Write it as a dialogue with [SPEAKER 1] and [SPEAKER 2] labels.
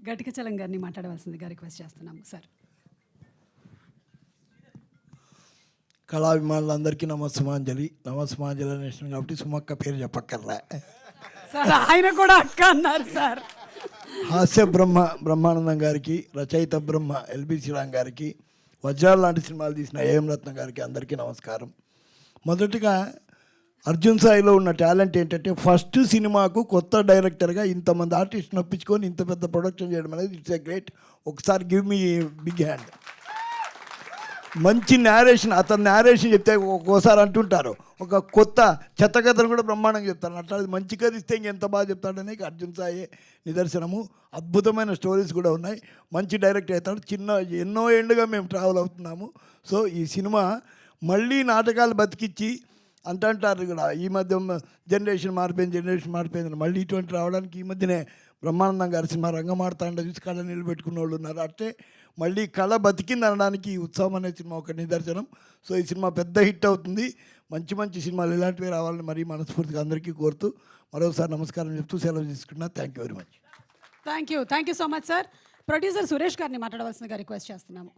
[SPEAKER 1] గటికచలం గారిని మాట్లాడవలసిందిగా రిక్వెస్ట్ చేస్తున్నాము సార్.
[SPEAKER 2] కళాభిమానులందరికీ నమస్సుమాంజలి అనేసిన కాబట్టి సుమక్క పేరు చెప్పక్కర్లే
[SPEAKER 1] సార్. ఆయన కూడా అక్క అన్నారు సార్.
[SPEAKER 2] హాస్య బ్రహ్మానందం గారికి, రచయిత బ్రహ్మ ఎల్బి శ్రీరామ్ గారికి, వజ్రాలు లాంటి సినిమాలు తీసిన ఏఎం రత్న గారికి అందరికీ నమస్కారం. మొదటిగా అర్జున్ సాయిలో ఉన్న టాలెంట్ ఏంటంటే ఫస్ట్ సినిమాకు కొత్త డైరెక్టర్గా ఇంతమంది ఆర్టిస్ట్ని ఒప్పించుకొని ఇంత పెద్ద ప్రొడక్షన్ చేయడం అనేది ఇట్స్ ఏ గ్రేట్. ఒకసారి గివ్ మీ బిగ్ హ్యాండ్. మంచి నేరేషన్, అతను నేరేషన్ చెప్తే ఒక్కోసారి అంటుంటారు ఒక కొత్త చెత్త కథను కూడా బ్రహ్మాండంగా చెప్తారు. అట్లా మంచి కథ ఇస్తే ఇంకెంత బాగా చెప్తాడని అర్జున్ సాయి నిదర్శనము. అద్భుతమైన స్టోరీస్ కూడా ఉన్నాయి. మంచి డైరెక్టర్ అవుతాడు. ఎన్నో ఏళ్ళుగా మేము ట్రావెల్ అవుతున్నాము. సో ఈ సినిమా మళ్ళీ నాటకాలు బతికిచ్చి అంటారు కూడా ఈ మధ్య జనరేషన్ మారిపోయింది మళ్ళీ ఇటువంటి రావడానికి ఈ మధ్యనే బ్రహ్మానందం గారి సినిమా రంగమాడతాండ చూసి కళ నిలబెట్టుకున్న వాళ్ళు ఉన్నారు. అంటే మళ్ళీ కళ బతికింది అనడానికి ఈ ఉత్సవం అనే సినిమా ఒక నిదర్శనం. సో ఈ సినిమా పెద్ద హిట్ అవుతుంది. మంచి మంచి సినిమాలు ఇలాంటివి రావాలని మరీ మనస్ఫూర్తిగా అందరికీ కోరుతూ మరోసారి నమస్కారం చెప్తూ సెలవు తీసుకున్నా. Thank you very much.
[SPEAKER 1] Thank you so much sir. Producer Suresh గారిని మాట్లాడవలసిందిగా రిక్వెస్ట్ చేస్తున్నాము.